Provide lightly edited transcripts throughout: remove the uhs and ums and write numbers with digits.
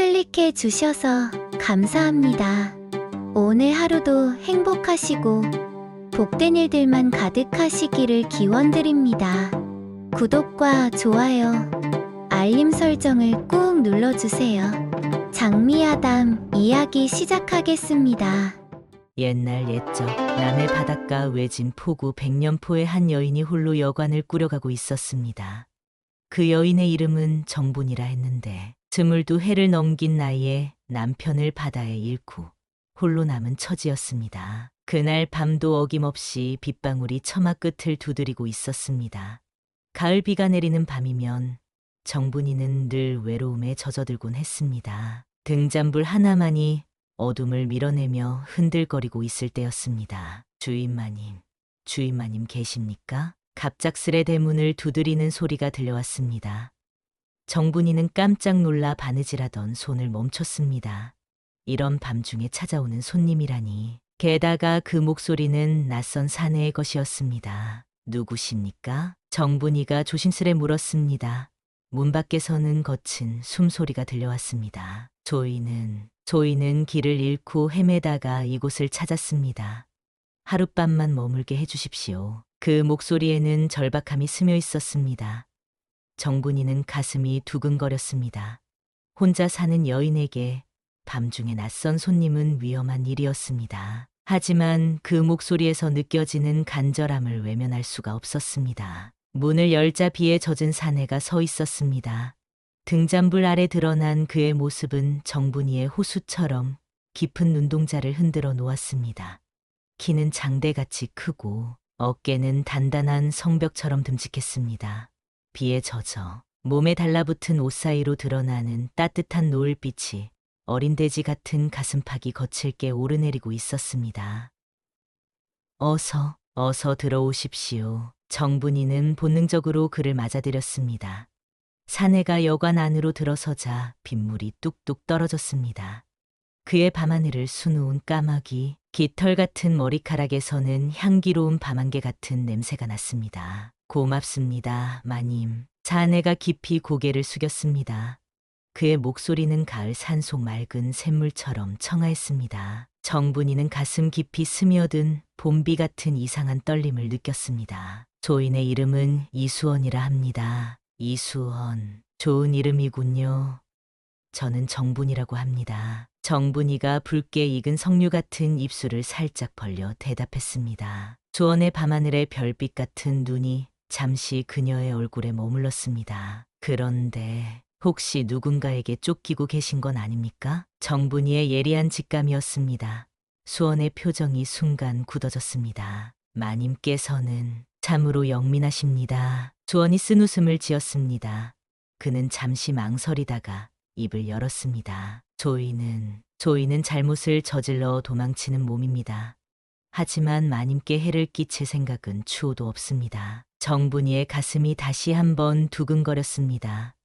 클릭해 주셔서 감사합니다. 오늘 하루도 행복하시고 복된 일들만 가득하시기를 기원드립니다. 구독과 좋아요, 알림 설정을 꾹 눌러주세요. 장미야담 이야기 시작하겠습니다. 옛날 옛적 남해 바닷가 외진 포구 백년포의 한 여인이 홀로 여관을 꾸려가고 있었습니다. 그 여인의 이름은 정분이라 했는데 스물두 해를 넘긴 나이에 남편을 바다에 잃고 홀로 남은 처지였습니다. 그날 밤도 어김없이 빗방울이 처마 끝을 두드리고 있었습니다. 가을 비가 내리는 밤이면 정분이는 늘 외로움에 젖어들곤 했습니다. 등잔불 하나만이 어둠을 밀어내며 흔들거리고 있을 때였습니다. 주인마님 계십니까? 갑작스레 대문을 두드리는 소리가 들려왔습니다. 정분이는 깜짝 놀라 바느질하던 손을 멈췄습니다. 이런 밤중에 찾아오는 손님이라니. 게다가 그 목소리는 낯선 사내의 것이었습니다. 누구십니까? 정분이가 조심스레 물었습니다. 문 밖에서는 거친 숨소리가 들려왔습니다. 저희는 길을 잃고 헤매다가 이곳을 찾았습니다. 하룻밤만 머물게 해주십시오. 그 목소리에는 절박함이 스며 있었습니다. 정분이는 가슴이 두근거렸습니다. 혼자 사는 여인에게 밤중에 낯선 손님은 위험한 일이었습니다. 하지만 그 목소리에서 느껴지는 간절함을 외면할 수가 없었습니다. 문을 열자 비에 젖은 사내가 서 있었습니다. 등잔불 아래 드러난 그의 모습은 정분이의 호수처럼 깊은 눈동자를 흔들어 놓았습니다. 키는 장대같이 크고 어깨는 단단한 성벽처럼 듬직했습니다. 비에 젖어 몸에 달라붙은 옷 사이로 드러나는 따뜻한 노을빛이 어린 돼지 같은 가슴팍이 거칠게 오르내리고 있었습니다. 어서 들어오십시오. 정분이는 본능적으로 그를 맞아들였습니다. 사내가 여관 안으로 들어서자 빗물이 뚝뚝 떨어졌습니다. 그의 밤하늘을 수놓은 까마귀, 깃털 같은 머리카락에서는 향기로운 밤안개 같은 냄새가 났습니다. 고맙습니다, 마님. 사내가 깊이 고개를 숙였습니다. 그의 목소리는 가을 산속 맑은 샘물처럼 청아했습니다. 정분이는 가슴 깊이 스며든 봄비 같은 이상한 떨림을 느꼈습니다. 조인의 이름은 이수원이라 합니다. 이수원, 좋은 이름이군요. 저는 정분이라고 합니다. 정분이가 붉게 익은 석류 같은 입술을 살짝 벌려 대답했습니다. 수원의 밤하늘의 별빛 같은 눈이 잠시 그녀의 얼굴에 머물렀습니다. 그런데 혹시 누군가에게 쫓기고 계신 건 아닙니까? 정분이의 예리한 직감이었습니다. 수원의 표정이 순간 굳어졌습니다. 마님께서는 참으로 영민하십니다. 수원이 쓴 웃음을 지었습니다. 그는 잠시 망설이다가 입을 열었습니다. 조이는 잘못을 저질러 도망치는 몸입니다. 하지만 마님께 해를 끼칠 생각은 추호도 없습니다. 정분이의 가슴이 다시 한번 두근거렸습니다.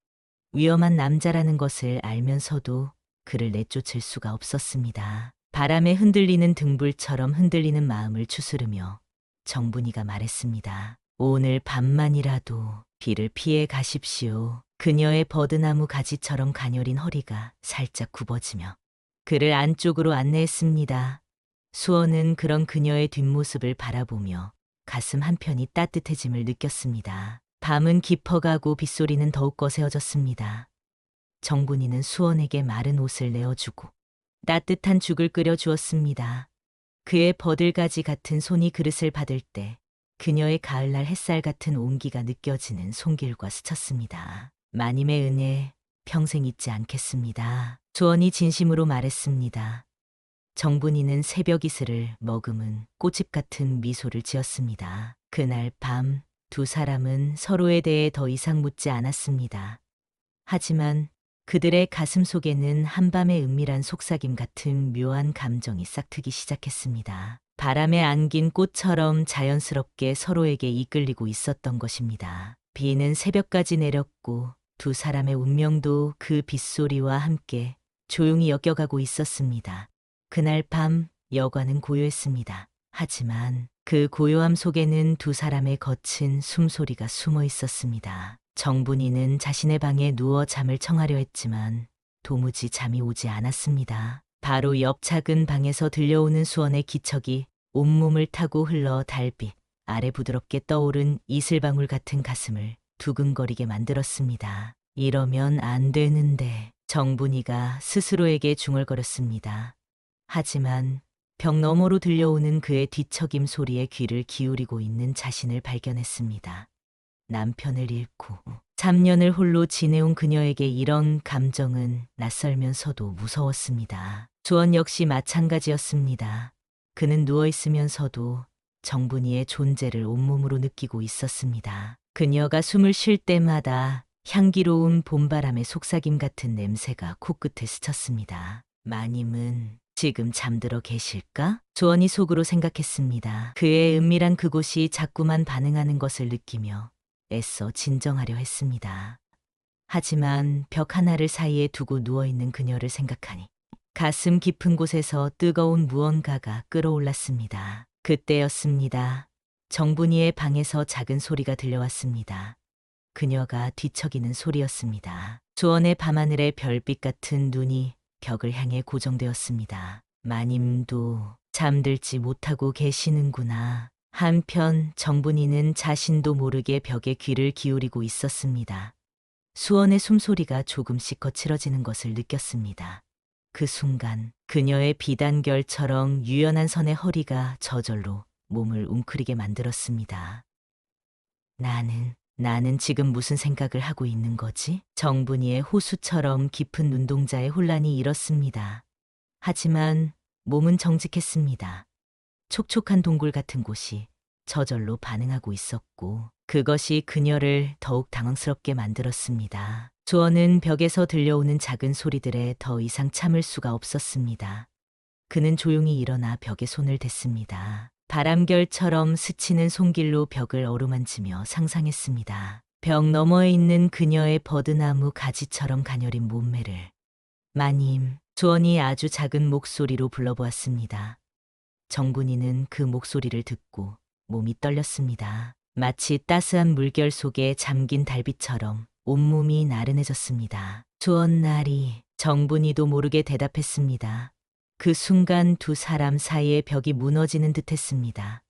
위험한 남자라는 것을 알면서도 그를 내쫓을 수가 없었습니다. 바람에 흔들리는 등불처럼 흔들리는 마음을 추스르며 정분이가 말했습니다. 오늘 밤만이라도 비를 피해 가십시오. 그녀의 버드나무 가지처럼 가녀린 허리가 살짝 굽어지며 그를 안쪽으로 안내했습니다. 수원은 그런 그녀의 뒷모습을 바라보며 가슴 한편이 따뜻해짐을 느꼈습니다. 밤은 깊어가고 빗소리는 더욱 거세어졌습니다. 정분이는 수원에게 마른 옷을 내어주고 따뜻한 죽을 끓여 주었습니다. 그의 버들가지 같은 손이 그릇을 받을 때 그녀의 가을날 햇살 같은 온기가 느껴지는 손길과 스쳤습니다. 마님의 은혜 평생 잊지 않겠습니다. 수원이 진심으로 말했습니다. 정분이는 새벽 이슬을 머금은 꽃집 같은 미소를 지었습니다. 그날 밤 두 사람은 서로에 대해 더 이상 묻지 않았습니다. 하지만 그들의 가슴 속에는 한밤의 은밀한 속삭임 같은 묘한 감정이 싹트기 시작했습니다. 바람에 안긴 꽃처럼 자연스럽게 서로에게 이끌리고 있었던 것입니다. 비는 새벽까지 내렸고 두 사람의 운명도 그 빗소리와 함께 조용히 엮여가고 있었습니다. 그날 밤 여관은 고요했습니다. 하지만 그 고요함 속에는 두 사람의 거친 숨소리가 숨어 있었습니다. 정분이는 자신의 방에 누워 잠을 청하려 했지만 도무지 잠이 오지 않았습니다. 바로 옆 작은 방에서 들려오는 수원의 기척이 온몸을 타고 흘러 달빛 아래 부드럽게 떠오른 이슬방울 같은 가슴을 두근거리게 만들었습니다. 이러면 안 되는데 정분이가 스스로에게 중얼거렸습니다. 하지만 벽 너머로 들려오는 그의 뒤척임 소리에 귀를 기울이고 있는 자신을 발견했습니다. 남편을 잃고 3년을 홀로 지내온 그녀에게 이런 감정은 낯설면서도 무서웠습니다. 수원 역시 마찬가지였습니다. 그는 누워있으면서도 정분이의 존재를 온몸으로 느끼고 있었습니다. 그녀가 숨을 쉴 때마다 향기로운 봄바람의 속삭임 같은 냄새가 코끝에 스쳤습니다. 마님은 지금 잠들어 계실까? 조언이 속으로 생각했습니다. 그의 은밀한 그곳이 자꾸만 반응하는 것을 느끼며 애써 진정하려 했습니다. 하지만 벽 하나를 사이에 두고 누워있는 그녀를 생각하니 가슴 깊은 곳에서 뜨거운 무언가가 끓어올랐습니다. 그때였습니다. 정분이의 방에서 작은 소리가 들려왔습니다. 그녀가 뒤척이는 소리였습니다. 조언의 밤하늘의 별빛 같은 눈이 벽을 향해 고정되었습니다. 마님도 잠들지 못하고 계시는구나. 한편 정분이는 자신도 모르게 벽에 귀를 기울이고 있었습니다. 수원의 숨소리가 조금씩 거칠어지는 것을 느꼈습니다. 그 순간 그녀의 비단결처럼 유연한 선의 허리가 저절로 몸을 웅크리게 만들었습니다. 나는 지금 무슨 생각을 하고 있는 거지? 정분이의 호수처럼 깊은 눈동자에 혼란이 일었습니다. 하지만 몸은 정직했습니다. 촉촉한 동굴 같은 곳이 저절로 반응하고 있었고 그것이 그녀를 더욱 당황스럽게 만들었습니다. 조언은 벽에서 들려오는 작은 소리들에 더 이상 참을 수가 없었습니다. 그는 조용히 일어나 벽에 손을 댔습니다. 바람결처럼 스치는 손길로 벽을 어루만지며 상상했습니다. 벽 너머에 있는 그녀의 버드나무 가지처럼 가녀린 몸매를. 마님, 조언이 아주 작은 목소리로 불러보았습니다. 정분이는 그 목소리를 듣고 몸이 떨렸습니다. 마치 따스한 물결 속에 잠긴 달빛처럼 온몸이 나른해졌습니다. 조언나리, 정분이도 모르게 대답했습니다. 그 순간 두 사람 사이의 벽이 무너지는 듯했습니다.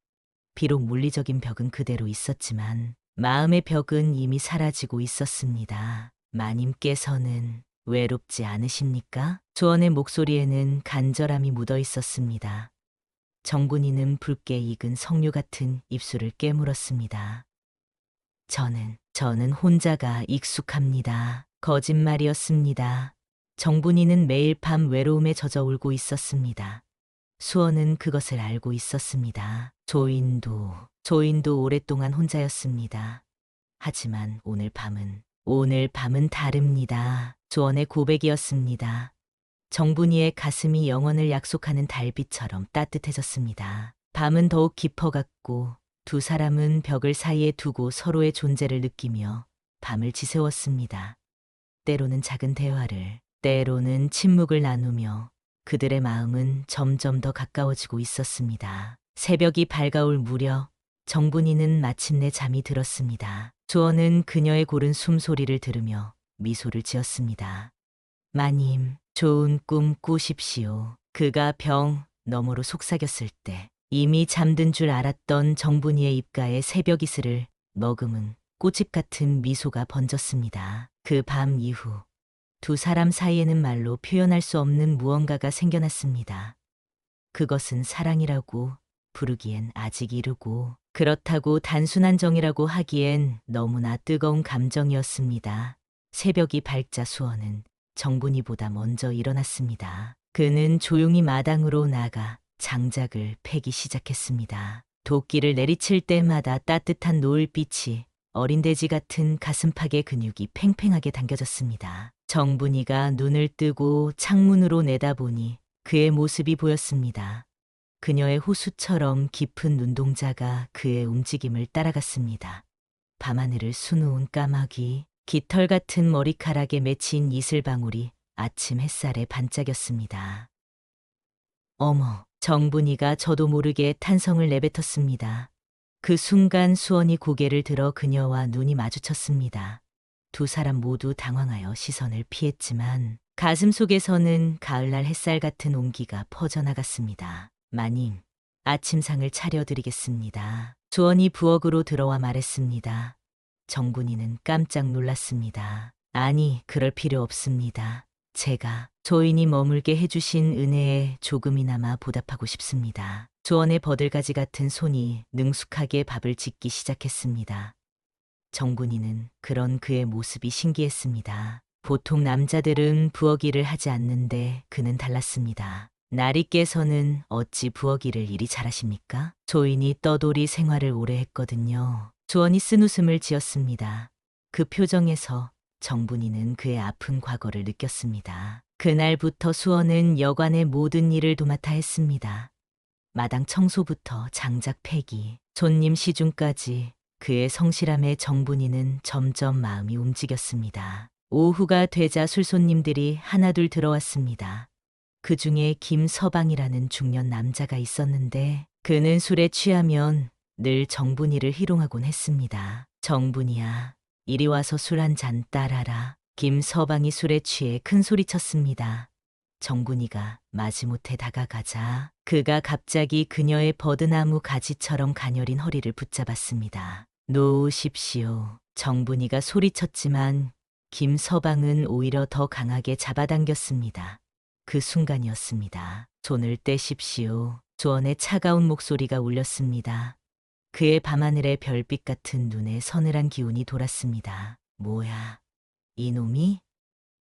비록 물리적인 벽은 그대로 있었지만 마음의 벽은 이미 사라지고 있었습니다. 마님께서는 외롭지 않으십니까? 조언의 목소리에는 간절함이 묻어 있었습니다. 정분이는 붉게 익은 석류 같은 입술을 깨물었습니다. 저는 혼자가 익숙합니다. 거짓말이었습니다. 정분이는 매일 밤 외로움에 젖어 울고 있었습니다. 수원은 그것을 알고 있었습니다. 조인도 오랫동안 혼자였습니다. 하지만 오늘 밤은 다릅니다. 조언의 고백이었습니다. 정분이의 가슴이 영원을 약속하는 달빛처럼 따뜻해졌습니다. 밤은 더욱 깊어갔고 두 사람은 벽을 사이에 두고 서로의 존재를 느끼며 밤을 지새웠습니다. 때로는 작은 대화를, 때로는 침묵을 나누며 그들의 마음은 점점 더 가까워지고 있었습니다. 새벽이 밝아올 무렵 정분이는 마침내 잠이 들었습니다. 조언은 그녀의 고른 숨소리를 들으며 미소를 지었습니다. 마님, 좋은 꿈 꾸십시오. 그가 벽 너머로 속삭였을 때 이미 잠든 줄 알았던 정분이의 입가에 새벽 이슬을 머금은 꽃잎 같은 미소가 번졌습니다. 그 밤 이후 두 사람 사이에는 말로 표현할 수 없는 무언가가 생겨났습니다. 그것은 사랑이라고 부르기엔 아직 이르고 그렇다고 단순한 정이라고 하기엔 너무나 뜨거운 감정이었습니다. 새벽이 밝자 수원은 정분이보다 먼저 일어났습니다. 그는 조용히 마당으로 나가 장작을 패기 시작했습니다. 도끼를 내리칠 때마다 따뜻한 노을빛이 어린 돼지 같은 가슴팍의 근육이 팽팽하게 당겨졌습니다. 정분이가 눈을 뜨고 창문으로 내다보니 그의 모습이 보였습니다. 그녀의 호수처럼 깊은 눈동자가 그의 움직임을 따라갔습니다. 밤하늘을 수놓은 까마귀, 깃털 같은 머리카락에 맺힌 이슬방울이 아침 햇살에 반짝였습니다. 어머, 정분이가 저도 모르게 탄성을 내뱉었습니다. 그 순간 수원이 고개를 들어 그녀와 눈이 마주쳤습니다. 두 사람 모두 당황하여 시선을 피했지만 가슴 속에서는 가을날 햇살 같은 온기가 퍼져나갔습니다. 마님, 아침상을 차려드리겠습니다. 조원이 부엌으로 들어와 말했습니다. 정군이는 깜짝 놀랐습니다. 아니, 그럴 필요 없습니다. 제가 조인이 머물게 해주신 은혜에 조금이나마 보답하고 싶습니다. 조원의 버들가지 같은 손이 능숙하게 밥을 짓기 시작했습니다. 정군이는 그런 그의 모습이 신기했습니다. 보통 남자들은 부엌 일을 하지 않는데 그는 달랐습니다. 날이 깨서는 어찌 부엌 일을 이리 잘하십니까? 조인이 떠돌이 생활을 오래 했거든요. 조원이 쓴웃음을 지었습니다. 그 표정에서 정분이는 그의 아픈 과거를 느꼈습니다. 그날부터 수원은 여관의 모든 일을 도맡아 했습니다. 마당 청소부터 장작 패기, 손님 시중까지 그의 성실함에 정분이는 점점 마음이 움직였습니다. 오후가 되자 술손님들이 하나둘 들어왔습니다. 그 중에 김서방이라는 중년 남자가 있었는데 그는 술에 취하면 늘 정분이를 희롱하곤 했습니다. 정분이야, 이리 와서 술 한 잔 따라라. 김서방이 술에 취해 큰 소리쳤습니다. 정분이가 마지못해 다가가자 그가 갑자기 그녀의 버드나무 가지처럼 가녀린 허리를 붙잡았습니다. 놓으십시오. 정분이가 소리쳤지만 김서방은 오히려 더 강하게 잡아당겼습니다. 그 순간이었습니다. 손을 떼십시오. 조원의 차가운 목소리가 울렸습니다. 그의 밤하늘의 별빛 같은 눈에 서늘한 기운이 돌았습니다. 뭐야, 이놈이?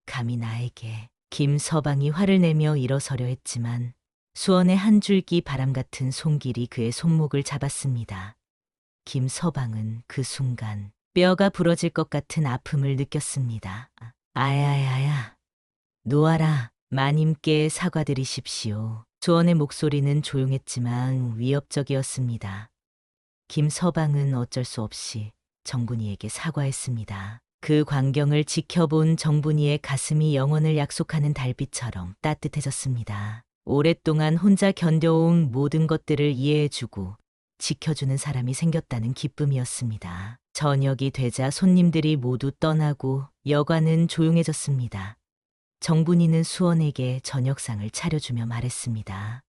감히 나에게. 김서방이 화를 내며 일어서려 했지만 수원의 한 줄기 바람 같은 손길이 그의 손목을 잡았습니다. 김서방은 그 순간 뼈가 부러질 것 같은 아픔을 느꼈습니다. 아야야야, 놓아라. 마님께 사과드리십시오. 조원의 목소리는 조용했지만 위협적이었습니다. 김서방은 어쩔 수 없이 정분이에게 사과했습니다. 그 광경을 지켜본 정분이의 가슴이 영원을 약속하는 달빛처럼 따뜻해졌습니다. 오랫동안 혼자 견뎌온 모든 것들을 이해해주고 지켜주는 사람이 생겼다는 기쁨이었습니다. 저녁이 되자 손님들이 모두 떠나고 여관은 조용해졌습니다. 정분이는 수원에게 저녁상을 차려주며 말했습니다.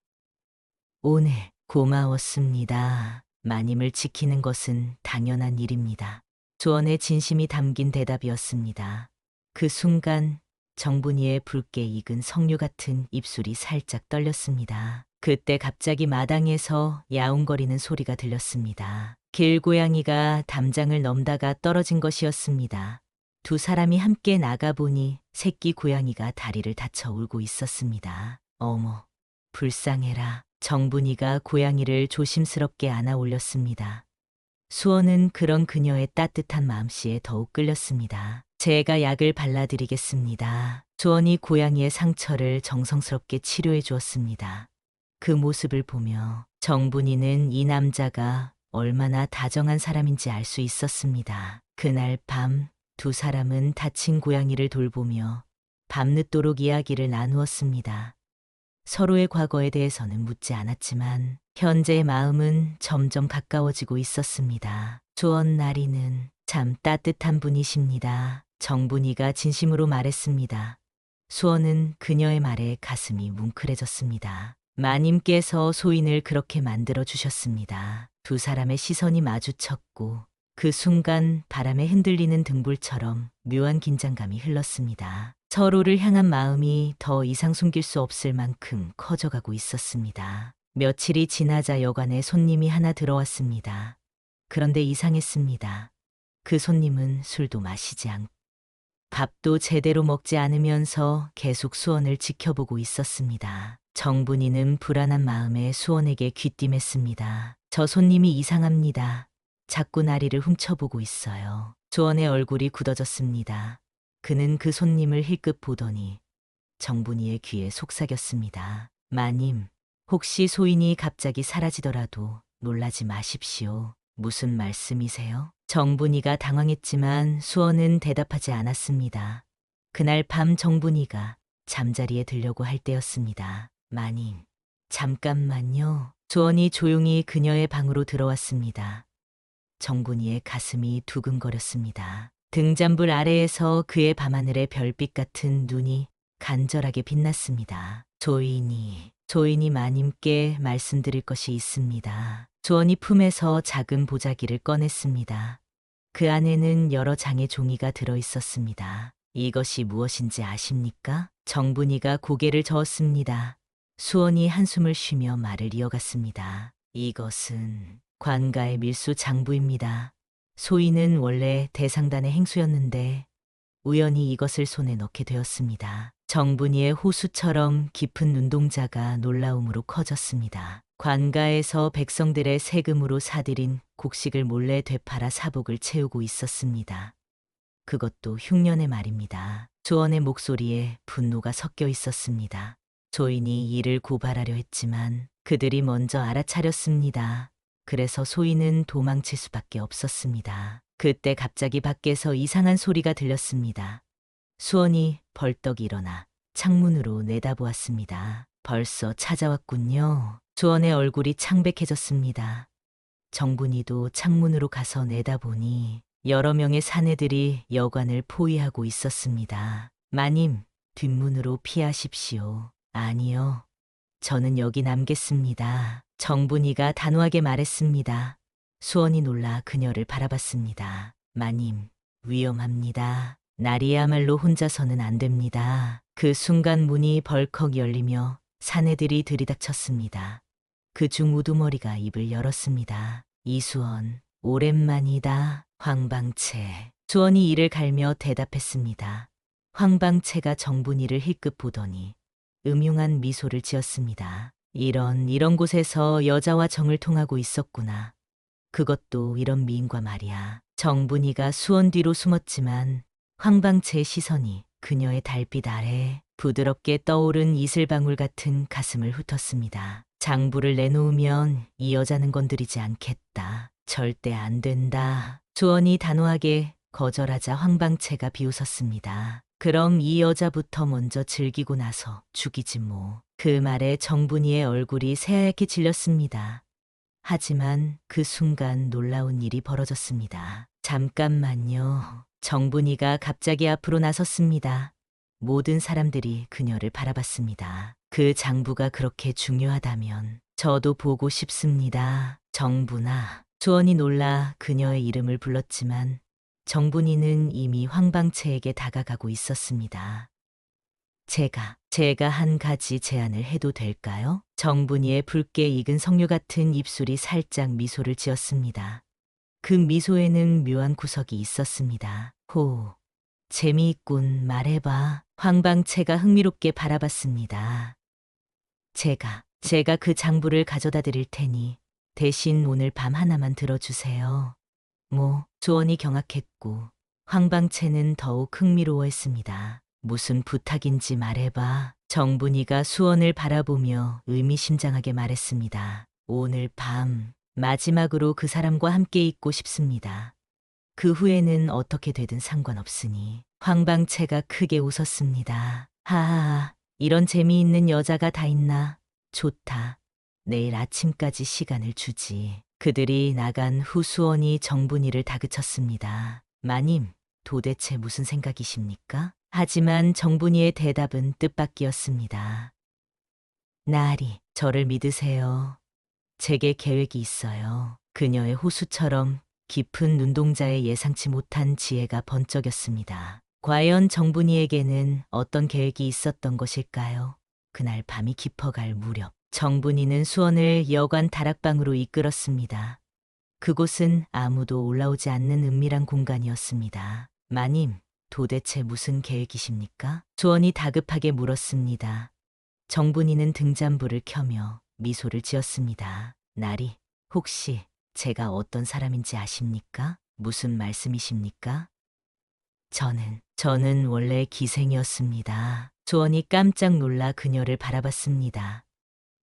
오늘 고마웠습니다. 마님을 지키는 것은 당연한 일입니다. 조원의 진심이 담긴 대답이었습니다. 그 순간 정분이의 붉게 익은 석류 같은 입술이 살짝 떨렸습니다. 그때 갑자기 마당에서 야웅거리는 소리가 들렸습니다. 길고양이가 담장을 넘다가 떨어진 것이었습니다. 두 사람이 함께 나가보니 새끼 고양이가 다리를 다쳐 울고 있었습니다. 어머, 불쌍해라. 정분이가 고양이를 조심스럽게 안아 올렸습니다. 수원은 그런 그녀의 따뜻한 마음씨에 더욱 끌렸습니다. 제가 약을 발라드리겠습니다. 수원이 고양이의 상처를 정성스럽게 치료해 주었습니다. 그 모습을 보며 정분이는 이 남자가 얼마나 다정한 사람인지 알 수 있었습니다. 그날 밤 두 사람은 다친 고양이를 돌보며 밤늦도록 이야기를 나누었습니다. 서로의 과거에 대해서는 묻지 않았지만 현재의 마음은 점점 가까워지고 있었습니다. 조원 나리는 참 따뜻한 분이십니다. 정분이가 진심으로 말했습니다. 수원은 그녀의 말에 가슴이 뭉클해졌습니다. 마님께서 소인을 그렇게 만들어 주셨습니다. 두 사람의 시선이 마주쳤고 그 순간 바람에 흔들리는 등불처럼 묘한 긴장감이 흘렀습니다. 서로를 향한 마음이 더 이상 숨길 수 없을 만큼 커져가고 있었습니다. 며칠이 지나자 여관에 손님이 하나 들어왔습니다. 그런데 이상했습니다. 그 손님은 술도 마시지 않고 밥도 제대로 먹지 않으면서 계속 수원을 지켜보고 있었습니다. 정분이는 불안한 마음에 수원에게 귀띔했습니다. 저 손님이 이상합니다. 자꾸 나리를 훔쳐보고 있어요. 수원의 얼굴이 굳어졌습니다. 그는 그 손님을 힐끗 보더니 정분이의 귀에 속삭였습니다. 마님, 혹시 소인이 갑자기 사라지더라도 놀라지 마십시오. 무슨 말씀이세요? 정분이가 당황했지만 수원은 대답하지 않았습니다. 그날 밤 정분이가 잠자리에 들려고 할 때였습니다. 마님, 잠깐만요. 수원이 조용히 그녀의 방으로 들어왔습니다. 정분이의 가슴이 두근거렸습니다. 등잔불 아래에서 그의 밤하늘의 별빛 같은 눈이 간절하게 빛났습니다. 조인이 마님께 말씀드릴 것이 있습니다. 주원이 품에서 작은 보자기를 꺼냈습니다. 그 안에는 여러 장의 종이가 들어 있었습니다. 이것이 무엇인지 아십니까? 정분이가 고개를 저었습니다. 수원이 한숨을 쉬며 말을 이어갔습니다. 이것은 관가의 밀수 장부입니다. 소인은 원래 대상단의 행수였는데 우연히 이것을 손에 넣게 되었습니다. 정분이의 호수처럼 깊은 눈동자가 놀라움으로 커졌습니다. 관가에서 백성들의 세금으로 사들인 곡식을 몰래 되팔아 사복을 채우고 있었습니다. 그것도 흉년의 말입니다. 조원의 목소리에 분노가 섞여 있었습니다. 조인이 이를 고발하려 했지만 그들이 먼저 알아차렸습니다. 그래서 소인은 도망칠 수밖에 없었습니다. 그때 갑자기 밖에서 이상한 소리가 들렸습니다. 수원이 벌떡 일어나 창문으로 내다보았습니다. 벌써 찾아왔군요. 수원의 얼굴이 창백해졌습니다. 정분이도 창문으로 가서 내다보니 여러 명의 사내들이 여관을 포위하고 있었습니다. 마님, 뒷문으로 피하십시오. 아니요. 저는 여기 남겠습니다. 정분이가 단호하게 말했습니다. 수원이 놀라 그녀를 바라봤습니다. 마님, 위험합니다. 날이야말로 혼자서는 안 됩니다. 그 순간 문이 벌컥 열리며 사내들이 들이닥쳤습니다. 그중 우두머리가 입을 열었습니다. 이수원, 오랜만이다. 황방채. 수원이 이를 갈며 대답했습니다. 황방채가 정분이를 힐끗 보더니 음흉한 미소를 지었습니다. 이런 곳에서 여자와 정을 통하고 있었구나. 그것도 이런 미인과 말이야. 정분이가 수원 뒤로 숨었지만 황방채의 시선이 그녀의 달빛 아래 부드럽게 떠오른 이슬방울 같은 가슴을 훑었습니다. 장부를 내놓으면 이 여자는 건드리지 않겠다. 절대 안 된다. 조원이 단호하게 거절하자 황방채가 비웃었습니다. 그럼 이 여자부터 먼저 즐기고 나서 죽이지 뭐. 그 말에 정분이의 얼굴이 새하얗게 질렸습니다. 하지만 그 순간 놀라운 일이 벌어졌습니다. 잠깐만요. 정분이가 갑자기 앞으로 나섰습니다. 모든 사람들이 그녀를 바라봤습니다. 그 장부가 그렇게 중요하다면 저도 보고 싶습니다. 정분아. 조원이 놀라 그녀의 이름을 불렀지만 정분이는 이미 황방채에게 다가가고 있었습니다. 제가 한 가지 제안을 해도 될까요? 정분이의 붉게 익은 석류 같은 입술이 살짝 미소를 지었습니다. 그 미소에는 묘한 구석이 있었습니다. 재미있군, 말해봐. 황방채가 흥미롭게 바라봤습니다. 제가 그 장부를 가져다 드릴 테니 대신 오늘 밤 하나만 들어주세요. 조원이 경악했고 황방채는 더욱 흥미로워했습니다. 무슨 부탁인지 말해봐. 정분이가 수원을 바라보며 의미심장하게 말했습니다. 오늘 밤 마지막으로 그 사람과 함께 있고 싶습니다. 그 후에는 어떻게 되든 상관없으니. 황방채가 크게 웃었습니다. 하하, 이런 재미있는 여자가 다 있나? 좋다. 내일 아침까지 시간을 주지. 그들이 나간 후 수원이 정분이를 다그쳤습니다. 마님, 도대체 무슨 생각이십니까? 하지만 정분이의 대답은 뜻밖이었습니다. 나리, 저를 믿으세요. 제게 계획이 있어요. 그녀의 호수처럼 깊은 눈동자에 예상치 못한 지혜가 번쩍였습니다. 과연 정분이에게는 어떤 계획이 있었던 것일까요? 그날 밤이 깊어갈 무렵 정분이는 수원을 여관 다락방으로 이끌었습니다. 그곳은 아무도 올라오지 않는 은밀한 공간이었습니다. 마님, 도대체 무슨 계획이십니까? 수원이 다급하게 물었습니다. 정분이는 등잔불을 켜며 미소를 지었습니다. 나리, 혹시 제가 어떤 사람인지 아십니까? 무슨 말씀이십니까? 저는 원래 기생이었습니다. 수원이 깜짝 놀라 그녀를 바라봤습니다.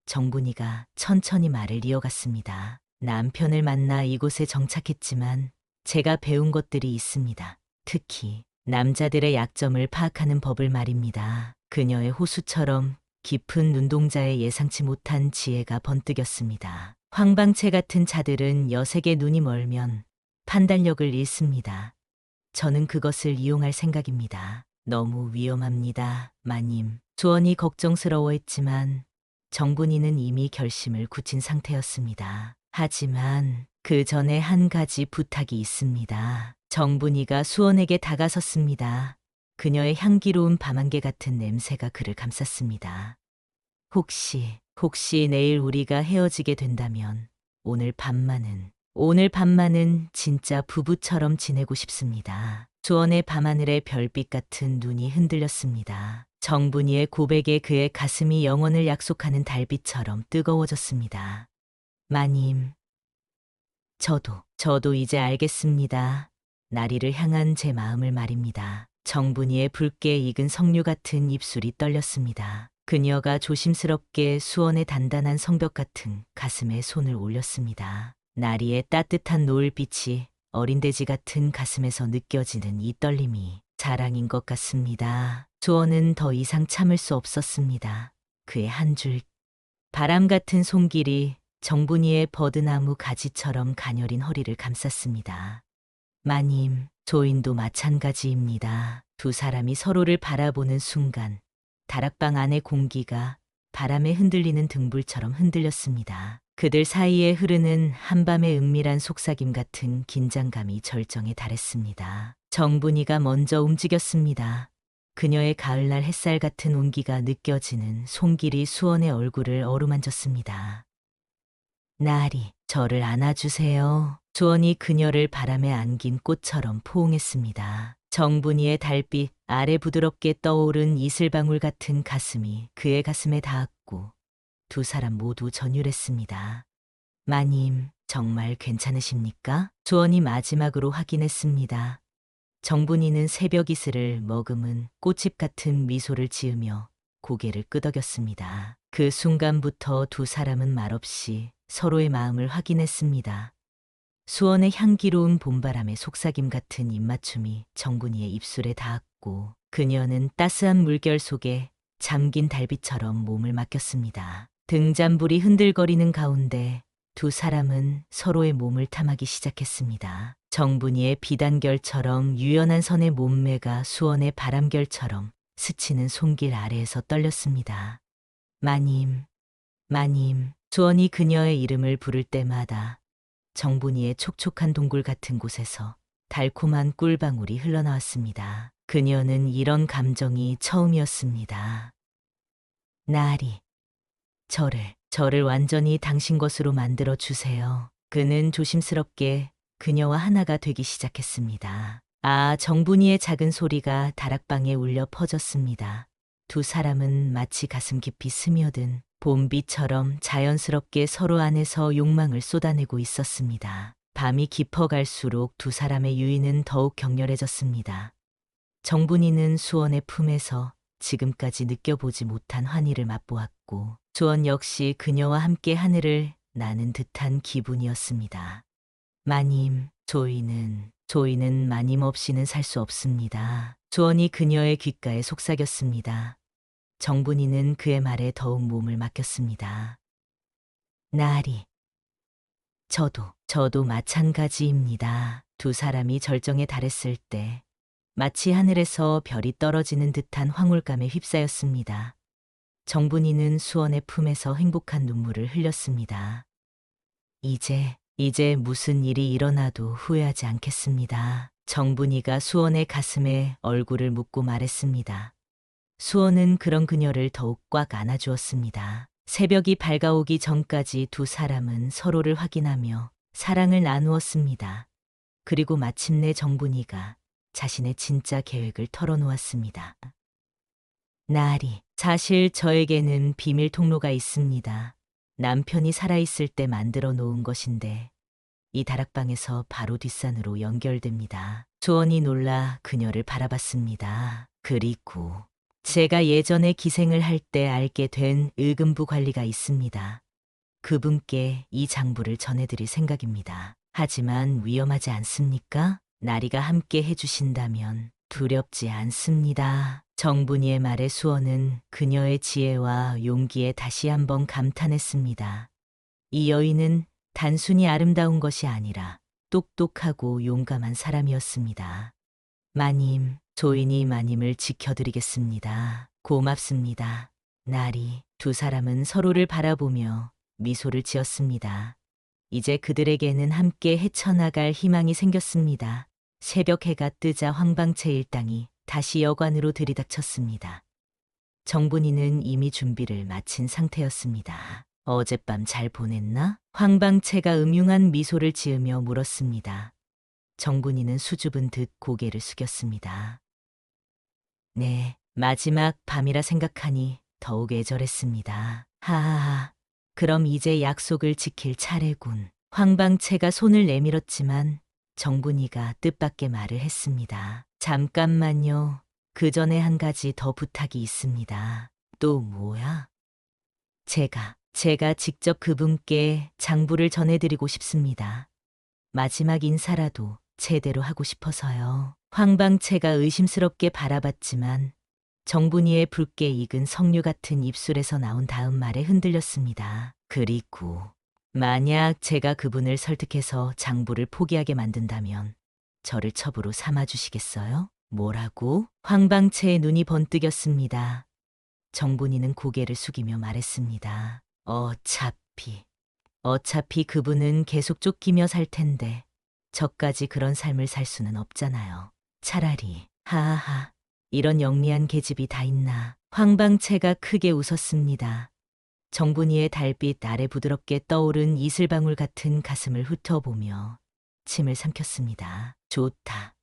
정분이가 천천히 말을 이어갔습니다. 남편을 만나 이곳에 정착했지만 제가 배운 것들이 있습니다. 특히 남자들의 약점을 파악하는 법을 말입니다. 그녀의 호수처럼 깊은 눈동자에 예상치 못한 지혜가 번뜩였습니다. 황방채 같은 자들은 여색의 눈이 멀면 판단력을 잃습니다. 저는 그것을 이용할 생각입니다. 너무 위험합니다, 마님. 수원이 걱정스러워했지만 정분이는 이미 결심을 굳힌 상태였습니다. 하지만 그 전에 한 가지 부탁이 있습니다. 정분이가 수원에게 다가섰습니다. 그녀의 향기로운 밤안개 같은 냄새가 그를 감쌌습니다. 혹시 내일 우리가 헤어지게 된다면 오늘 밤만은 진짜 부부처럼 지내고 싶습니다. 수원의 밤하늘에 별빛 같은 눈이 흔들렸습니다. 정분이의 고백에 그의 가슴이 영원을 약속하는 달빛처럼 뜨거워졌습니다. 마님, 저도 이제 알겠습니다. 나리를 향한 제 마음을 말입니다. 정분이의 붉게 익은 석류 같은 입술이 떨렸습니다. 그녀가 조심스럽게 수원의 단단한 성벽 같은 가슴에 손을 올렸습니다. 나리의 따뜻한 노을빛이 어린 돼지 같은 가슴에서 느껴지는 이 떨림이 자랑인 것 같습니다. 수원은 더 이상 참을 수 없었습니다. 그의 한 줄 바람 같은 손길이 정분이의 버드나무 가지처럼 가녀린 허리를 감쌌습니다. 마님, 조인도 마찬가지입니다. 두 사람이 서로를 바라보는 순간 다락방 안의 공기가 바람에 흔들리는 등불처럼 흔들렸습니다. 그들 사이에 흐르는 한밤의 은밀한 속삭임 같은 긴장감이 절정에 달했습니다. 정분이가 먼저 움직였습니다. 그녀의 가을날 햇살 같은 온기가 느껴지는 손길이 수원의 얼굴을 어루만졌습니다. 나리, 저를 안아주세요. 수원이 그녀를 바람에 안긴 꽃처럼 포옹했습니다. 정분이의 달빛 아래 부드럽게 떠오른 이슬방울 같은 가슴이 그의 가슴에 닿았고 두 사람 모두 전율했습니다. 마님, 정말 괜찮으십니까? 수원이 마지막으로 확인했습니다. 정분이는 새벽 이슬을 머금은 꽃잎 같은 미소를 지으며 고개를 끄덕였습니다. 그 순간부터 두 사람은 말없이 서로의 마음을 확인했습니다. 수원의 향기로운 봄바람의 속삭임 같은 입맞춤이 정분이의 입술에 닿았고 그녀는 따스한 물결 속에 잠긴 달빛처럼 몸을 맡겼습니다. 등잔불이 흔들거리는 가운데 두 사람은 서로의 몸을 탐하기 시작했습니다. 정분이의 비단결처럼 유연한 선의 몸매가 수원의 바람결처럼 스치는 손길 아래에서 떨렸습니다. 마님, 수원이 그녀의 이름을 부를 때마다 정분이의 촉촉한 동굴 같은 곳에서 달콤한 꿀방울이 흘러나왔습니다. 그녀는 이런 감정이 처음이었습니다. 나리, 저를 완전히 당신 것으로 만들어 주세요. 그는 조심스럽게 그녀와 하나가 되기 시작했습니다. 정분이의 작은 소리가 다락방에 울려 퍼졌습니다. 두 사람은 마치 가슴 깊이 스며든 봄비처럼 자연스럽게 서로 안에서 욕망을 쏟아내고 있었습니다. 밤이 깊어갈수록 두 사람의 유인은 더욱 격렬해졌습니다. 정분이는 수원의 품에서 지금까지 느껴보지 못한 환희를 맛보았고 수원 역시 그녀와 함께 하늘을 나는 듯한 기분이었습니다. 마님, 조이는 마님 없이는 살 수 없습니다. 수원이 그녀의 귓가에 속삭였습니다. 정분이는 그의 말에 더욱 몸을 맡겼습니다. 나리, 저도 마찬가지입니다. 두 사람이 절정에 달했을 때 마치 하늘에서 별이 떨어지는 듯한 황홀감에 휩싸였습니다. 정분이는 수원의 품에서 행복한 눈물을 흘렸습니다. 이제 무슨 일이 일어나도 후회하지 않겠습니다. 정분이가 수원의 가슴에 얼굴을 묻고 말했습니다. 수원은 그런 그녀를 더욱 꽉 안아주었습니다. 새벽이 밝아오기 전까지 두 사람은 서로를 확인하며 사랑을 나누었습니다. 그리고 마침내 정분이가 자신의 진짜 계획을 털어놓았습니다. 나리, 사실 저에게는 비밀 통로가 있습니다. 남편이 살아있을 때 만들어 놓은 것인데 이 다락방에서 바로 뒷산으로 연결됩니다. 수원이 놀라 그녀를 바라봤습니다. 그리고 제가 예전에 기생을 할 때 알게 된 의금부 관리가 있습니다. 그분께 이 장부를 전해드릴 생각입니다. 하지만 위험하지 않습니까? 나리가 함께 해주신다면 두렵지 않습니다. 정분이의 말에 수원은 그녀의 지혜와 용기에 다시 한번 감탄했습니다. 이 여인은 단순히 아름다운 것이 아니라 똑똑하고 용감한 사람이었습니다. 마님, 조인이 마님을 지켜드리겠습니다. 고맙습니다. 나리. 두 사람은 서로를 바라보며 미소를 지었습니다. 이제 그들에게는 함께 헤쳐나갈 희망이 생겼습니다. 새벽 해가 뜨자 황방채 일당이 다시 여관으로 들이닥쳤습니다. 정분이는 이미 준비를 마친 상태였습니다. 어젯밤 잘 보냈나? 황방채가 음흉한 미소를 지으며 물었습니다. 정분이는 수줍은 듯 고개를 숙였습니다. 네, 마지막 밤이라 생각하니 더욱 애절했습니다. 하하하, 그럼 이제 약속을 지킬 차례군. 황방채가 손을 내밀었지만 정분이가 뜻밖의 말을 했습니다. 잠깐만요. 그 전에 한 가지 더 부탁이 있습니다. 또 뭐야? 제가 직접 그분께 장부를 전해드리고 싶습니다. 마지막 인사라도 제대로 하고 싶어서요. 황방채가 의심스럽게 바라봤지만 정분이의 붉게 익은 석류 같은 입술에서 나온 다음 말에 흔들렸습니다. 그리고 만약 제가 그분을 설득해서 장부를 포기하게 만든다면 저를 첩으로 삼아주시겠어요? 뭐라고? 황방채의 눈이 번뜩였습니다. 정분이는 고개를 숙이며 말했습니다. 어차피 그분은 계속 쫓기며 살 텐데 저까지 그런 삶을 살 수는 없잖아요. 차라리 하하하, 이런 영리한 계집이 다 있나. 황방채가 크게 웃었습니다. 정분이의 달빛 아래 부드럽게 떠오른 이슬방울 같은 가슴을 훑어보며 침을 삼켰습니다. 좋다.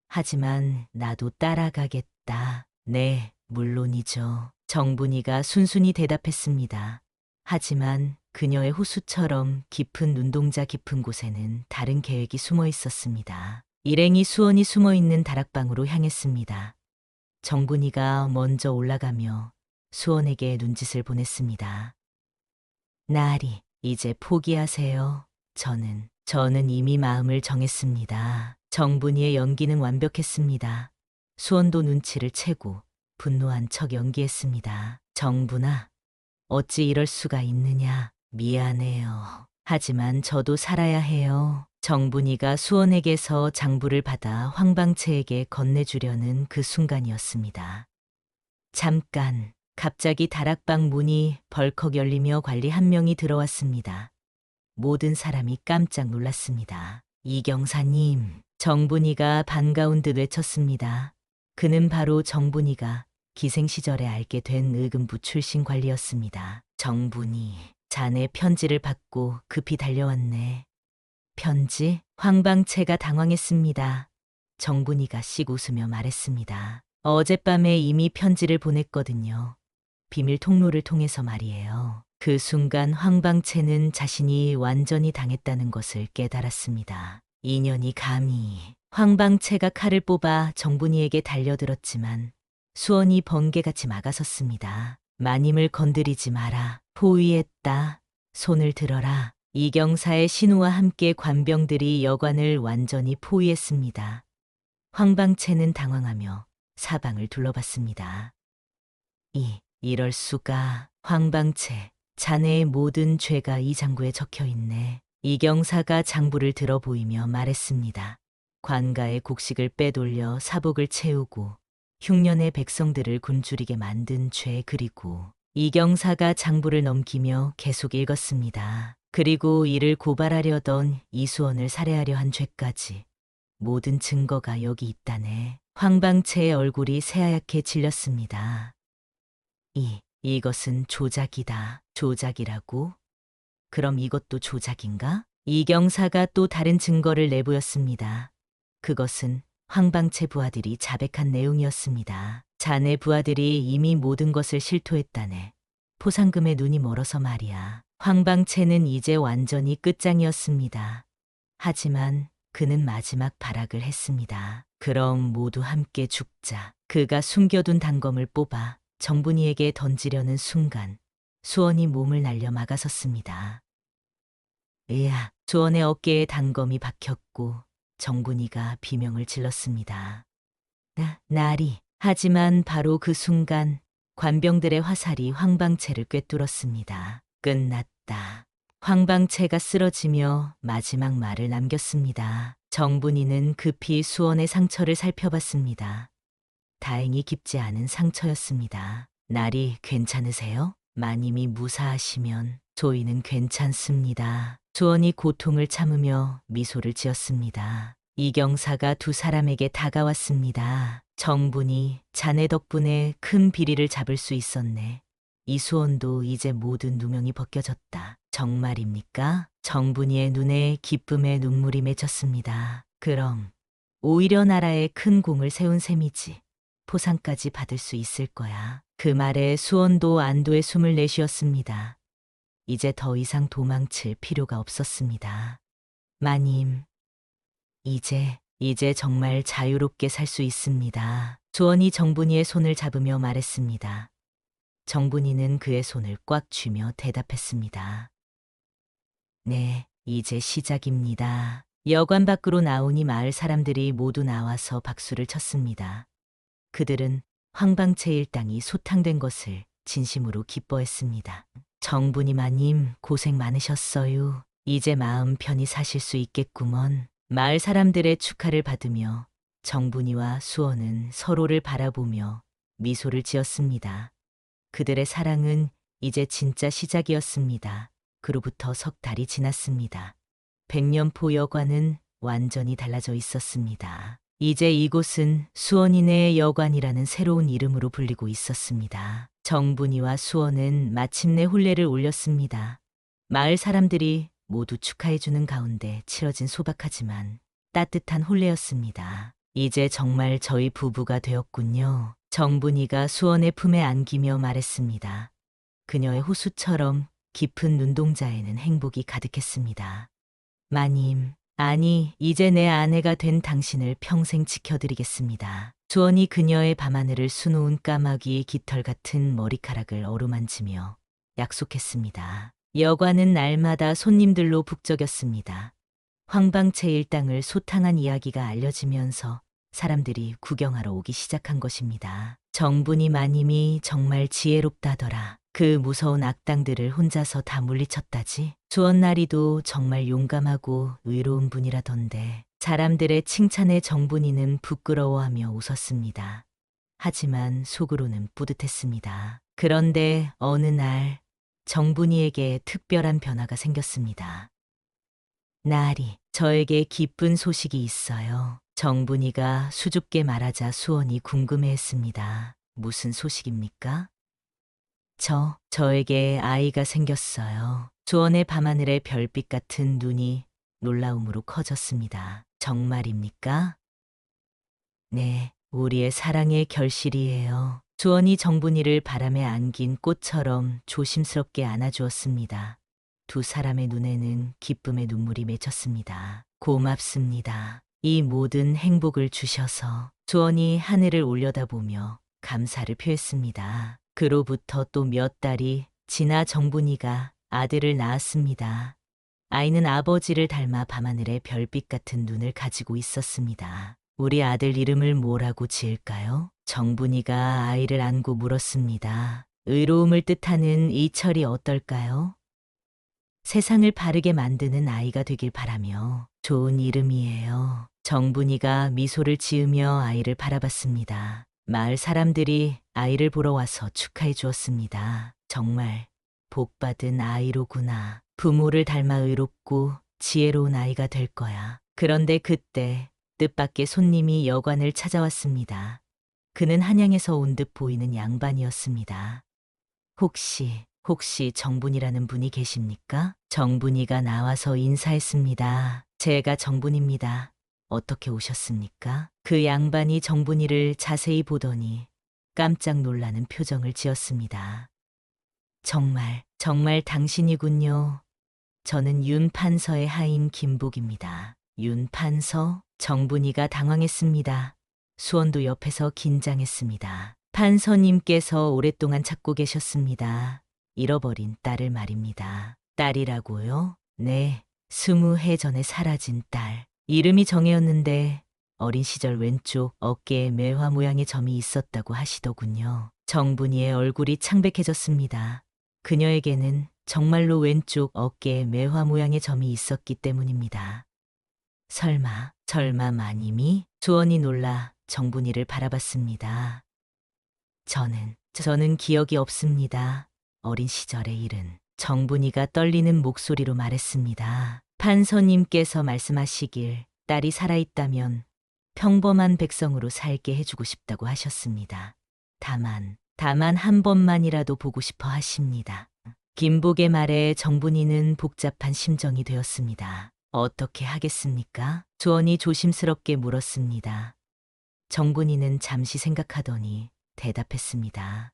하지만 나도 따라가겠다. 네, 물론이죠. 정분이가 순순히 대답했습니다. 하지만 그녀의 호수처럼 깊은 눈동자 깊은 곳에는 다른 계획이 숨어 있었습니다. 일행이 수원이 숨어 있는 다락방으로 향했습니다. 정분이가 먼저 올라가며 수원에게 눈짓을 보냈습니다. 나리, 이제 포기하세요. 저는 이미 마음을 정했습니다. 정분이의 연기는 완벽했습니다. 수원도 눈치를 채고 분노한 척 연기했습니다. 정분아, 어찌 이럴 수가 있느냐. 미안해요. 하지만 저도 살아야 해요. 정분이가 수원에게서 장부를 받아 황방채에게 건네주려는 그 순간이었습니다. 잠깐, 갑자기 다락방 문이 벌컥 열리며 관리 한 명이 들어왔습니다. 모든 사람이 깜짝 놀랐습니다. 이경사님, 정분이가 반가운 듯 외쳤습니다. 그는 바로 정분이가 기생 시절에 알게 된 의금부 출신 관리였습니다. 정분이, 자네 편지를 받고 급히 달려왔네. 편지? 황방채가 당황했습니다. 정분이가 씩 웃으며 말했습니다. 어젯밤에 이미 편지를 보냈거든요. 비밀 통로를 통해서 말이에요. 그 순간 황방채는 자신이 완전히 당했다는 것을 깨달았습니다. 인연이 감히. 황방채가 칼을 뽑아 정분이에게 달려들었지만 수원이 번개같이 막아섰습니다. 마님을 건드리지 마라. 포위했다. 손을 들어라. 이경사의 신우와 함께 관병들이 여관을 완전히 포위했습니다. 황방채는 당황하며 사방을 둘러봤습니다. 이럴 수가. 황방채, 자네의 모든 죄가 이 장부에 적혀 있네. 이경사가 장부를 들어 보이며 말했습니다. 관가의 곡식을 빼돌려 사복을 채우고 흉년의 백성들을 굶주리게 만든 죄, 그리고 이경사가 장부를 넘기며 계속 읽었습니다. 그리고 이를 고발하려던 이수원을 살해하려 한 죄까지. 모든 증거가 여기 있다네. 황방채의 얼굴이 새하얗게 질렸습니다. 이것은 조작이다. 조작이라고? 그럼 이것도 조작인가? 이경사가 또 다른 증거를 내보였습니다. 그것은 황방채 부하들이 자백한 내용이었습니다. 자네 부하들이 이미 모든 것을 실토했다네. 포상금에 눈이 멀어서 말이야. 황방채는 이제 완전히 끝장이었습니다. 하지만 그는 마지막 발악을 했습니다. 그럼 모두 함께 죽자. 그가 숨겨둔 단검을 뽑아 정분이에게 던지려는 순간 수원이 몸을 날려 막아섰습니다. 으아, 수원의 어깨에 단검이 박혔고 정분이가 비명을 질렀습니다. 나리. 하지만 바로 그 순간 관병들의 화살이 황방채를 꿰뚫었습니다. 끝났다. 황방채가 쓰러지며 마지막 말을 남겼습니다. 정분이는 급히 수원의 상처를 살펴봤습니다. 다행히 깊지 않은 상처였습니다. 날이 괜찮으세요? 마님이 무사하시면 저희는 괜찮습니다. 수원이 고통을 참으며 미소를 지었습니다. 이경사가 두 사람에게 다가왔습니다. 정분이 자네 덕분에 큰 비리를 잡을 수 있었네. 이수원도 이제 모든 누명이 벗겨졌다. 정말입니까? 정분이의 눈에 기쁨의 눈물이 맺혔습니다. 그럼 오히려 나라에 큰 공을 세운 셈이지. 포상까지 받을 수 있을 거야. 그 말에 수원도 안도의 숨을 내쉬었습니다. 이제 더 이상 도망칠 필요가 없었습니다. 마님, 이제 정말 자유롭게 살 수 있습니다. 수원이 정분이의 손을 잡으며 말했습니다. 정분이는 그의 손을 꽉 쥐며 대답했습니다. 네, 이제 시작입니다. 여관 밖으로 나오니 마을 사람들이 모두 나와서 박수를 쳤습니다. 그들은 황방채 일당이 소탕된 것을 진심으로 기뻐했습니다. 정분이 마님 고생 많으셨어요. 이제 마음 편히 사실 수 있겠구먼. 마을 사람들의 축하를 받으며 정분이와 수원은 서로를 바라보며 미소를 지었습니다. 그들의 사랑은 이제 진짜 시작이었습니다. 그로부터 석 달이 지났습니다. 백년포 여관은 완전히 달라져 있었습니다. 이제 이곳은 수원인의 여관이라는 새로운 이름으로 불리고 있었습니다. 정분이와 수원은 마침내 혼례를 올렸습니다. 마을 사람들이 모두 축하해주는 가운데 치러진 소박하지만 따뜻한 혼례였습니다. 이제 정말 저희 부부가 되었군요. 정분이가 수원의 품에 안기며 말했습니다. 그녀의 호수처럼 깊은 눈동자에는 행복이 가득했습니다. 마님, 아니, 이제 내 아내가 된 당신을 평생 지켜드리겠습니다. 수원이 그녀의 밤하늘을 수놓은 까마귀의 깃털 같은 머리카락을 어루만지며 약속했습니다. 여관은 날마다 손님들로 북적였습니다. 황방채 일당을 소탕한 이야기가 알려지면서 사람들이 구경하러 오기 시작한 것입니다. 정분이 마님이 정말 지혜롭다더라. 그 무서운 악당들을 혼자서 다 물리쳤다지. 수원나리도 정말 용감하고 의로운 분이라던데. 사람들의 칭찬에 정분이는 부끄러워하며 웃었습니다. 하지만 속으로는 뿌듯했습니다. 그런데 어느 날 정분이에게 특별한 변화가 생겼습니다. 나리, 저에게 기쁜 소식이 있어요. 정분이가 수줍게 말하자 수원이 궁금해했습니다. 무슨 소식입니까? 저에게 아이가 생겼어요. 수원의 밤하늘의 별빛 같은 눈이 놀라움으로 커졌습니다. 정말입니까? 네, 우리의 사랑의 결실이에요. 수원이 정분이를 바람에 안긴 꽃처럼 조심스럽게 안아주었습니다. 두 사람의 눈에는 기쁨의 눈물이 맺혔습니다. 고맙습니다. 이 모든 행복을 주셔서. 수원이 하늘을 올려다보며 감사를 표했습니다. 그로부터 또 몇 달이 지나 정분이가 아들을 낳았습니다. 아이는 아버지를 닮아 밤하늘의 별빛 같은 눈을 가지고 있었습니다. 우리 아들 이름을 뭐라고 지을까요? 정분이가 아이를 안고 물었습니다. 의로움을 뜻하는 이철이 어떨까요? 세상을 바르게 만드는 아이가 되길 바라며. 좋은 이름이에요. 정분이가 미소를 지으며 아이를 바라봤습니다. 마을 사람들이 아이를 보러 와서 축하해 주었습니다. 정말 복받은 아이로구나. 부모를 닮아 의롭고 지혜로운 아이가 될 거야. 그런데 그때 뜻밖의 손님이 여관을 찾아왔습니다. 그는 한양에서 온 듯 보이는 양반이었습니다. 혹시 정분이라는 분이 계십니까? 정분이가 나와서 인사했습니다. 제가 정분입니다. 어떻게 오셨습니까? 그 양반이 정분이를 자세히 보더니 깜짝 놀라는 표정을 지었습니다. 정말 당신이군요. 저는 윤 판서의 하인 김복입니다. 윤 판서? 정분이가 당황했습니다. 수원도 옆에서 긴장했습니다. 판서님께서 오랫동안 찾고 계셨습니다. 잃어버린 딸을 말입니다. 딸이라고요? 네, 20해 전에 사라진 딸. 이름이 정혜였는데 어린 시절 왼쪽 어깨에 매화 모양의 점이 있었다고 하시더군요. 정분이의 얼굴이 창백해졌습니다. 그녀에게는 정말로 왼쪽 어깨에 매화 모양의 점이 있었기 때문입니다. 설마 마님이? 수원이 놀라 정분이를 바라봤습니다. 저는 기억이 없습니다. 어린 시절의 일은. 정분이가 떨리는 목소리로 말했습니다. 판서님께서 말씀하시길 딸이 살아있다면 평범한 백성으로 살게 해주고 싶다고 하셨습니다. 다만 한 번만이라도 보고 싶어 하십니다. 김복의 말에 정분이는 복잡한 심정이 되었습니다. 어떻게 하겠습니까? 수원이 조심스럽게 물었습니다. 정분이는 잠시 생각하더니 대답했습니다.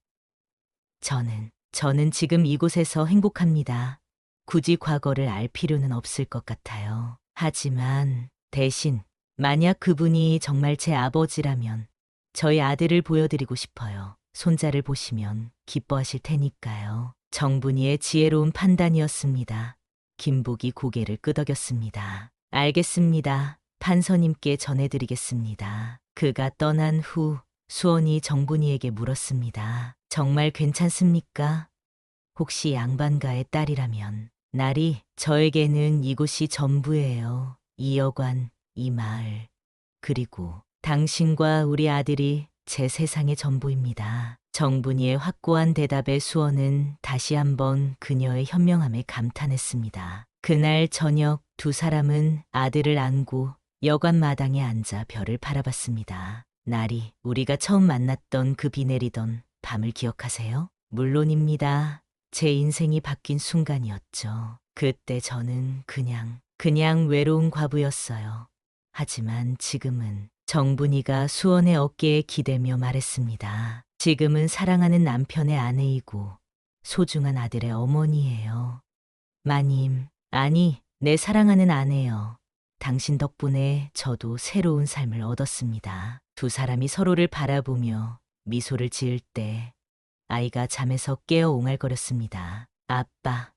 저는 지금 이곳에서 행복합니다. 굳이 과거를 알 필요는 없을 것 같아요. 하지만 대신 만약 그분이 정말 제 아버지라면 저희 아들을 보여드리고 싶어요. 손자를 보시면 기뻐하실 테니까요. 정분이의 지혜로운 판단이었습니다. 김복이 고개를 끄덕였습니다. 알겠습니다. 판서님께 전해드리겠습니다. 그가 떠난 후 수원이 정분이에게 물었습니다. 정말 괜찮습니까? 혹시 양반가의 딸이라면 날이 저에게는 이곳이 전부예요. 이 여관, 이 마을, 그리고 당신과 우리 아들이 제 세상의 전부입니다. 정분이의 확고한 대답에 수원은 다시 한번 그녀의 현명함에 감탄했습니다. 그날 저녁 두 사람은 아들을 안고 여관 마당에 앉아 별을 바라봤습니다. 날이 우리가 처음 만났던 그 비 내리던 밤을 기억하세요? 물론입니다. 제 인생이 바뀐 순간이었죠. 그때 저는 그냥 외로운 과부였어요. 하지만 지금은 정분이가 수원의 어깨에 기대며 말했습니다. 지금은 사랑하는 남편의 아내이고 소중한 아들의 어머니예요. 마님, 아니, 내 사랑하는 아내요. 당신 덕분에 저도 새로운 삶을 얻었습니다. 두 사람이 서로를 바라보며 미소를 지을 때 아이가 잠에서 깨어 옹알거렸습니다. 아빠,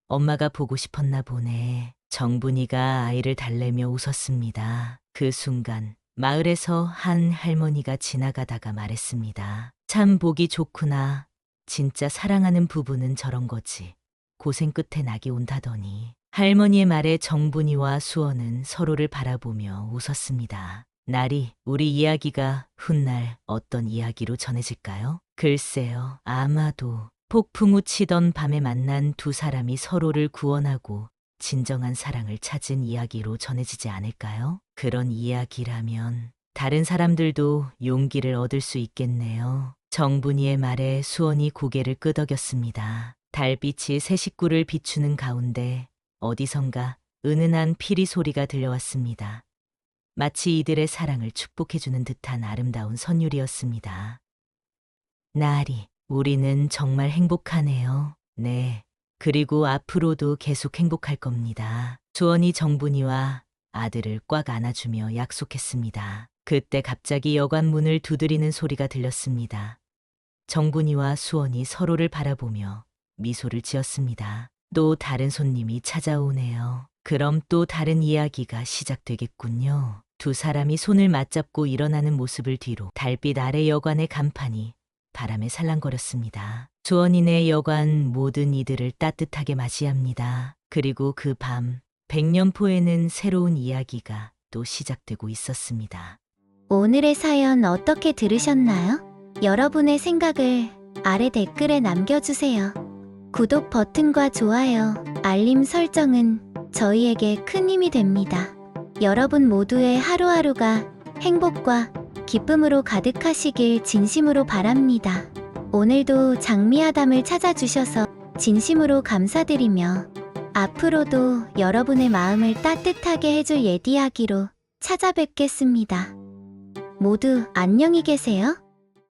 엄마가 보고 싶었나 보네. 정분이가 아이를 달래며 웃었습니다. 그 순간 마을에서 한 할머니가 지나가다가 말했습니다. 참 보기 좋구나. 진짜 사랑하는 부부는 저런 거지. 고생 끝에 낙이 온다더니. 할머니의 말에 정분이와 수원은 서로를 바라보며 웃었습니다. 날이 우리 이야기가 훗날 어떤 이야기로 전해질까요? 글쎄요, 아마도 폭풍우 치던 밤에 만난 두 사람이 서로를 구원하고 진정한 사랑을 찾은 이야기로 전해지지 않을까요? 그런 이야기라면 다른 사람들도 용기를 얻을 수 있겠네요. 정분이의 말에 수원이 고개를 끄덕였습니다. 달빛이 새 식구를 비추는 가운데 어디선가 은은한 피리 소리가 들려왔습니다. 마치 이들의 사랑을 축복해주는 듯한 아름다운 선율이었습니다. 나리, 우리는 정말 행복하네요. 네. 그리고 앞으로도 계속 행복할 겁니다. 수원이 정분이와 아들을 꽉 안아주며 약속했습니다. 그때 갑자기 여관 문을 두드리는 소리가 들렸습니다. 정분이와 수원이 서로를 바라보며 미소를 지었습니다. 또 다른 손님이 찾아오네요. 그럼 또 다른 이야기가 시작되겠군요. 두 사람이 손을 맞잡고 일어나는 모습을 뒤로 달빛 아래 여관의 간판이 바람에 살랑거렸습니다. 수원이네 여관 모든 이들을 따뜻하게 맞이합니다. 그리고 그 밤 백년포에는 새로운 이야기가 또 시작되고 있었습니다. 오늘의 사연 어떻게 들으셨나요? 여러분의 생각을 아래 댓글에 남겨주세요. 구독 버튼과 좋아요, 알림 설정은 저희에게 큰 힘이 됩니다. 여러분 모두의 하루하루가 행복과 기쁨으로 가득하시길 진심으로 바랍니다. 오늘도 장미아담을 찾아주셔서 진심으로 감사드리며 앞으로도 여러분의 마음을 따뜻하게 해줄 예디야기로 찾아뵙겠습니다. 모두 안녕히 계세요.